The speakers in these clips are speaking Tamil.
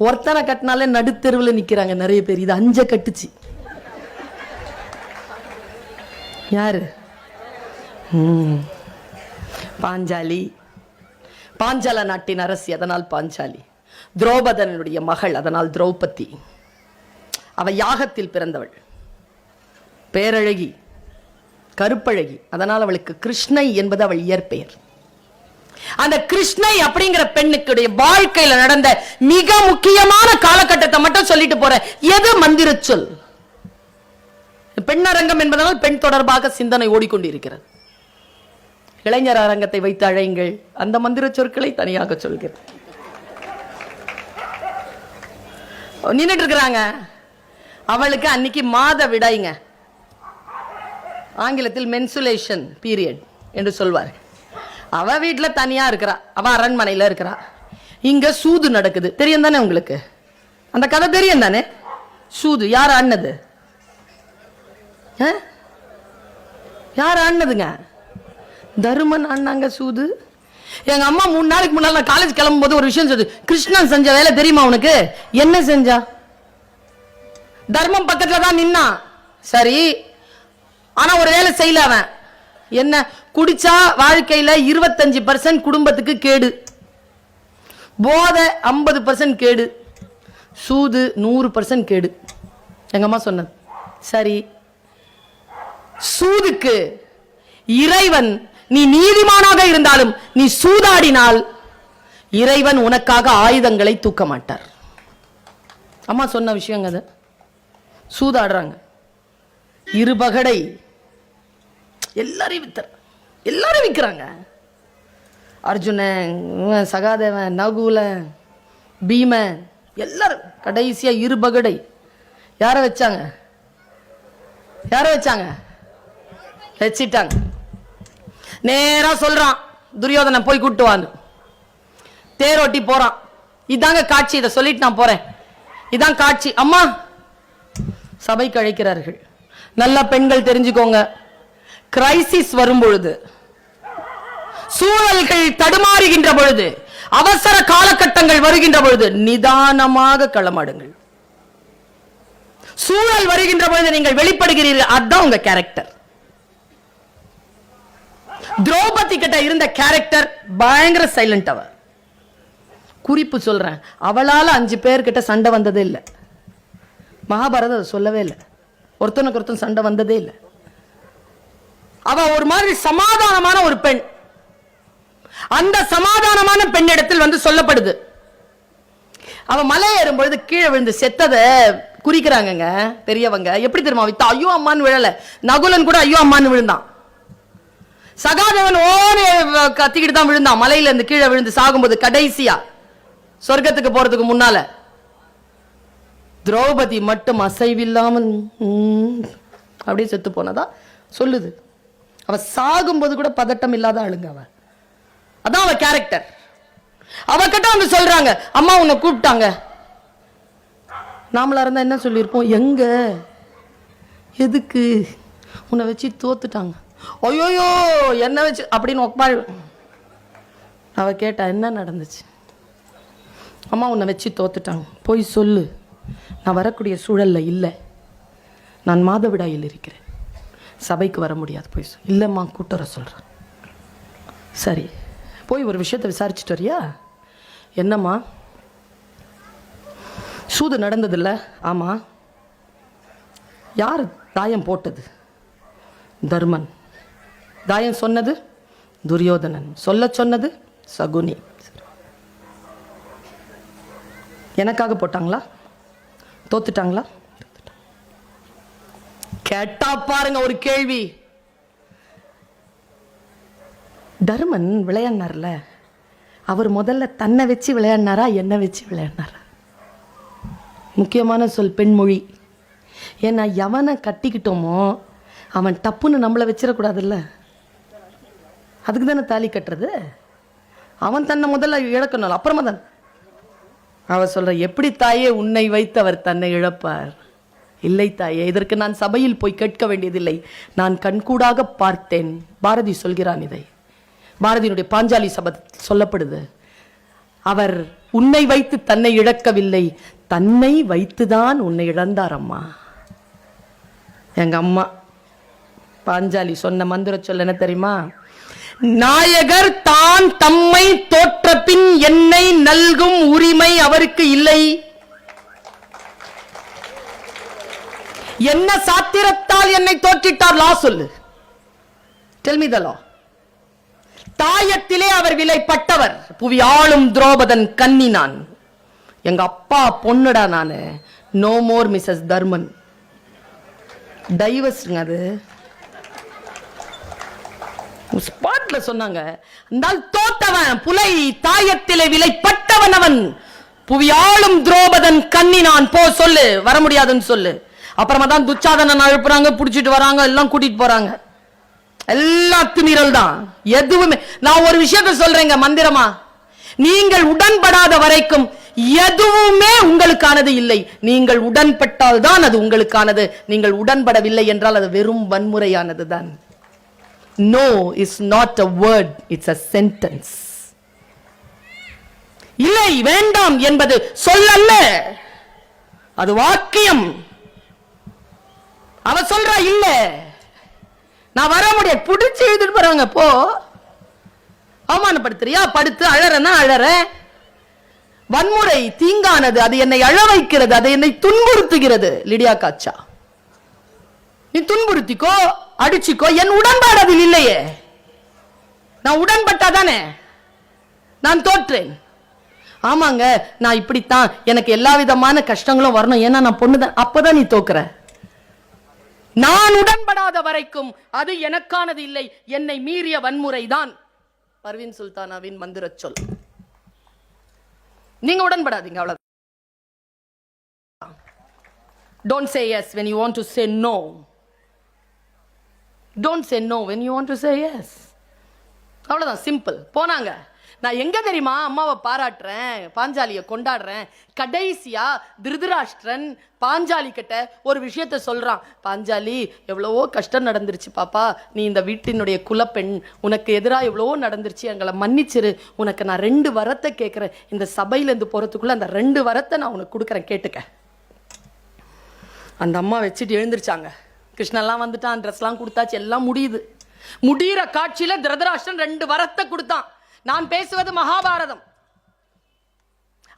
ஒருத்தனை கட்டினாலே நடுத்தெருவில் நிக்கிறாங்க நிறைய பேர். இது அஞ்ச கட்டுச்சு. யாரு? பாஞ்சாலி, பாஞ்சால நாட்டின் அரசி, அதனால் பாஞ்சாலி. துரோபதனுடைய மகள், அதனால் திரௌபதி. அவ யாகத்தில் பிறந்தவள், பேரழகி, கருப்பழகி, அதனால் அவளுக்கு கிருஷ்ணை என்பது அவள் இயற்பெயர். அந்த கிருஷ்ணை அப்படிங்கிற பெண்ணுடைய வாழ்க்கையில நடந்த மிக முக்கியமான காலகட்டத்தை மட்டும் சொல்லிட்டு போற. எது மந்திர சொல்? பெண்ணரங்கம் என்பதனால் பெண் தொடர்பாக சிந்தனை ஓடிக்கொண்டிருக்கிறது. இளைஞர் அரங்கத்தை வைத்து அழையுங்கள், அந்த மந்திர சொற்களை தனியாக சொல்கிறேன். நின்றுட்டு இருக்கிறாங்க. அவளுக்கு அன்னைக்கு மாத விடாய்ங்க, ஆங்கிலத்தில் மென்சுலேஷன் பீரியட் என்று சொல்வார். அவ வீட்டுல தனியா இருக்கிறா, அவ அரண்மனையில இருக்கிறா. இங்க சூது நடக்குது, தெரியும் தானே உங்களுக்கு? அந்த கதை தெரியும் தானே? சூது யார் ஆனது? யார் ஆனதுங்க? தருமன் ஆனாங்க சூது. எங்க அம்மா 3 நாளைக்கு முன்னால நான் காலேஜ் கிளம்பும் போது ஒரு விஷயம் சொல்லுது. கிருஷ்ணன் செஞ்ச வேலை தெரியுமா உனக்கு? என்ன செஞ்சா? தர்மம் பக்கத்துல தான் நின்னா, சரி, ஆனா ஒரு வேலை செய்யல அவன். என்ன? குடிச்சா வாழ்க்கையில 25% குடும்பத்துக்கு கேடு, போதை 50% கேடு, சூது 100% கேடு. எங்க அம்மா சொன்னது சரி. சூதுக்கு இறைவன், நீ நீதிமானாக இருந்தாலும் நீ சூதாடினால் இறைவன் உனக்காக ஆயுதங்களை தூக்க மாட்டார். அம்மா சொன்ன விஷயங்க அது. சூதாடுறாங்க, இருபகடை, எல்லாரையும் எல்லாரும் விற்கிறாங்க. அர்ஜுனன், சகாதேவன், நகுல, பீமன், எல்லாரும். கடைசியா இருபகடை யார வச்சாங்க? யார வச்சாங்க? வச்சிட்டாங்க. நேரா சொல்றான் துரியோதனை போய் கூட்டு வான்னு. தேரோட்டி போறான். இதாங்க காட்சி, இதை சொல்லிட்டு நான் போறேன். இதான் காட்சி. அம்மா சபைக்கு அழைக்கிறார்கள். நல்ல பெண்கள் தெரிஞ்சுக்கோங்க, கிரைசிஸ் வரும் பொழுது, சூழல்கள் தடுமாறுகின்ற பொழுது, அவசர காலகட்டங்கள் வருகின்ற பொழுது நிதானமாக களமாடுங்கள். சூழல் வருகின்ற பொழுது நீங்கள் வெளிப்படுகிறீர்கள், அதுதான் உங்க கேரக்டர். திரௌபதி கிட்ட இருந்த கேரக்டர் பயங்கர சைலண்ட். அவ குறிப்பு சொல்றேன், அவளால 5 பேர்கிட்ட சண்டை வந்ததே இல்லை. மகாபாரதம் சொல்லவே இல்லை, ஒருத்தனுக்கு ஒருத்தன் சண்டை வந்ததே இல்லை. அவ ஒரு மாதிரி சமாதானமான ஒரு பெண். அந்த சமாதானமான பெண்ணிடத்தில் வந்து சொல்லப்படுது, அவ மலை ஏறும் பொழுது கீழே விழுந்து செத்ததை குறிக்கிறாங்க பெரியவங்க. எப்படி தெரியுமா? வித்தா ஐயோ அம்மான்னு விழல, நகுலன் கூட ஐயோ அம்மான்னு விழுந்தான். சகாதேவன் ஓனே கத்திக்கிட்டு தான் விழுந்தான், மலையில இருந்து கீழே விழுந்து சாகும்போது. கடைசியா சொர்க்கத்துக்கு போறதுக்கு முன்னால திரௌபதி மட்டும் அசைவில்லாமல் அப்படியே செத்து போனதா சொல்லுது. அவ சாகும்போது கூட பதட்டம் இல்லாத ஆளுங்க அவ. அதான் அவ கேரக்டர். அவகிட்ட வந்து சொல்றாங்க, அம்மா உன்னை கூப்பிட்டாங்க. நாமளா இருந்தா என்ன சொல்லியிருப்போம்? எங்க, எதுக்கு, உன்னை வச்சு தோத்துட்டாங்க, ஐயோயோ என்ன வச்சு அப்படின்னு ஒப்பாள். அவ கேட்டா என்ன நடந்துச்சு? அம்மா உன்னை வச்சு தோத்துட்டாங்க, போய் சொல்லு, நான் வரக்கூடிய சூழல்ல இல்லை, நான் மாதவிடாயில் இருக்கிறேன், சபைக்கு வர முடியாது, போய் சொல்லு. இல்லைம்மா கூட்டு வர சொல்கிறேன். சரி, போய் ஒரு விஷயத்தை விசாரிச்சுட்டு வரியா? என்னம்மா? சூது நடந்ததில்ல? ஆமாம். யார் தாயம் போட்டது? தர்மன். தாயம் சொன்னது துரியோதனன். சொல்ல சொன்னது சகுனி. எனக்காக போட்டாங்களா? தோத்துட்டாங்களா? கேட்டா பாருங்க ஒரு கேள்வி. தர்மன் விளையாடினார்ல, அவர் முதல்ல தன்னை வச்சு விளையாடினாரா என்ன வச்சு விளையாடினாரா? முக்கியமான சொல் பெண்மொழி. ஏன்னா எவனை கட்டிக்கிட்டோமோ அவன் டப்புன்னு நம்மளை வச்சிடக்கூடாதுல்ல, அதுக்கு தானே தாலி கட்டுறது. அவன் தன்னை முதல்ல இழக்கணும், அப்புறமா தான். அவ சொல்ற, எப்படி தாயே உன்னை வைத்து அவர் தன்னை இழப்பார்? இல்லை தாயே, இதற்கு நான் சபையில் போய் கேட்க வேண்டியதில்லை, நான் கண்கூடாக பார்த்தேன். பாரதி சொல்கிறான் இதை. பாரதியினுடைய பாஞ்சாலி சபை சொல்லப்படுது. அவர் உன்னை வைத்து தன்னை இழக்கவில்லை, தன்னை வைத்துதான் உன்னை இழந்தார் அம்மா. எங்க அம்மா பாஞ்சாலி சொன்ன மந்திர சொல்ல என்ன தெரியுமா? நாயகர் தான் தம்மை தோற்ற பின் என்னை நல்கும் உரிமை அவருக்கு இல்லை. என்ன சாத்திரத்தால் என்னை தோற்றிட்டார்? லா சொல்லு. Tell me the law. தாயத்திலே அவர் விலைப்பட்டவர். புவி ஆளும் துரோபதன் கன்னி நான். எங்க அப்பா பொண்ணுடா நானு. No more Mrs Dharman. டைவர்ஸ்ங்க அது. ஸ்பாட்ல சொன்னாங்க. தோத்தவன் புலை தாயத்திலே விலைப்பட்டவன் அவன். புவி ஆளும் துரோபதன் கன்னி நான். போ சொல்லு, வர முடியாதுன்னு சொல்லு. அப்புறமா தான் துச்சாதனன் அழுப்புறாங்க, புடிச்சிட்டு வராங்க, எல்லாம் கூட்டிட்டு போறாங்க. எல்லாம் திமிரல் தான். எதுவுமே நான் ஒரு விஷயத்தை சொல்றேங்க மந்திரமா, நீங்கள் உடன்படாத வரைக்கும் எதுவுமே உங்களுக்கானது இல்லை. நீங்கள் உடன்பட்டால் தான் அது உங்களுக்கானது. நீங்கள் உடன்படவில்லை என்றால் அது வெறும் வன்முறையானது தான். No is not a word, it's a sentence. இல்லை வேண்டாம் என்பது சொல்லல்ல, அது வாக்கியம். அவ சொல்றா இல்ல நான் வர முடியாது, புடிச்சு எழுதிட்டு போறாங்க. போ, அவமானப்படுத்துறியா? படுத்து அழறனா அழற. வன்முறை தீங்கானது, அது என்னை அழ வைக்கிறது, அது என்னை துன்புறுத்துகிறது. லிடியா காச்சா, நீ துன்புறுத்திக்கோ, அடிச்சுக்கோ, என் உடன்பாடு அதில் இல்லையே. நான் உடன்பட்டாதானே நான் தோற்றேன். ஆமாங்க, நான் இப்படித்தான், எனக்கு எல்லா விதமான கஷ்டங்களும் வரணும், ஏன்னா நான் பொண்ணுதான். அப்பதான் நீ தோக்குற. நான் உடன்படாத வரைக்கும் அது எனக்கானது இல்லை. என்னை மீறிய வன்முறை தான் பர்வீன் சுல்தானாவின் மந்திர சொல். நீங்க உடன்படாதீங்க, அவ்வளவு. Don't say yes when you want to say no. Don't say no when you want to say yes. அவ்வளவுதான், சிம்பிள். போனாங்க. நான் எங்க தெரியுமா அம்மாவை பாராட்டுறேன், பாஞ்சாலியை கொண்டாடுறேன். கடைசியா திருதராஷ்டிரன் பாஞ்சாலி கிட்ட ஒரு விஷயத்த சொல்றான். பாஞ்சாலி, எவ்வளவோ கஷ்டம் நடந்துருச்சு பாப்பா, நீ இந்த வீட்டினுடைய குலப்பெண், உனக்கு எதிராக எவ்வளவோ நடந்துருச்சு, எங்களை மன்னிச்சிரு. உனக்கு நான் 2 வரத்தை கேட்கிறேன். இந்த சபையில இருந்து போறதுக்குள்ள அந்த 2 வரத்தை நான் உனக்கு கொடுக்குறேன், கேட்டுக்க. அந்த அம்மா வச்சுட்டு எழுந்திருச்சாங்க. கிருஷ்ணெல்லாம் வந்துட்டான், ட்ரெஸ்லாம் கொடுத்தாச்சு, எல்லாம் முடியுது. முடிகிற காட்சியில திருதராஷ்டிரன் 2 வரத்தை கொடுத்தான். நான் பேசுவது மகாபாரதம்.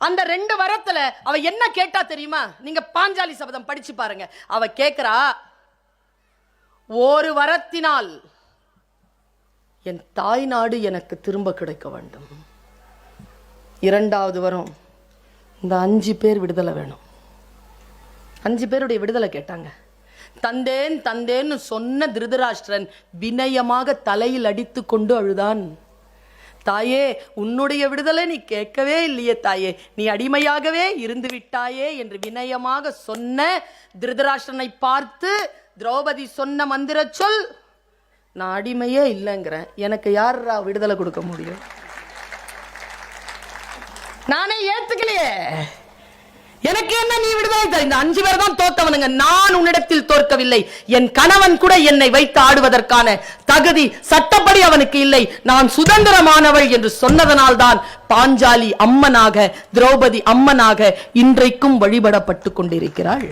அந்த 2 வரத்துல அவ என்ன கேட்டா தெரியுமா? நீங்க பாஞ்சாலி சபதம் படிச்சு பாருங்க. அவ கேக்குறா, ஒரு வரத்தினால் என் தாய் நாடு எனக்கு திரும்ப கிடைக்க வேண்டும். 2வது வரம், இந்த 5 பேர் விடுதலை வேணும். 5 பேருடைய விடுதலை கேட்டாங்க. தந்தேன் தந்தேன்னு சொன்ன திருதராஷ்டிரன் வினயமாக தலையில் அடித்து கொண்டு அழுதான். தாயே, உன்னுடைய விடுதலை நீ கேட்கவே இல்லையே தாயே, நீ அடிமையாகவே இருந்து விட்டாயே என்று வினயமாக சொன்ன திருதராஷ்டிரனை பார்த்து திரௌபதி சொன்ன மந்திர சொல், நான் அடிமையே இல்லைங்கிறேன், எனக்கு யாரா விடுதலை கொடுக்க முடியும்? நானே ஏத்துக்கலையே, எனக்கு என்ன நீ விடுதலை தர? இந்த 5 பேர் தான் தோத்தவனுங்க. நான் உன்னிடத்தில் தோற்கவில்லை. என் கணவன் கூட என்னை வைத்து ஆடுவதற்கான தகுதி சட்டப்படி அவனுக்கு இல்லை. நான் சுதந்திரமானவள் என்று சொன்னதனால் தான் பாஞ்சாலி அம்மனாக, திரௌபதி அம்மனாக இன்றைக்கும் வழிபடப்பட்டு கொண்டிருக்கிறாள்.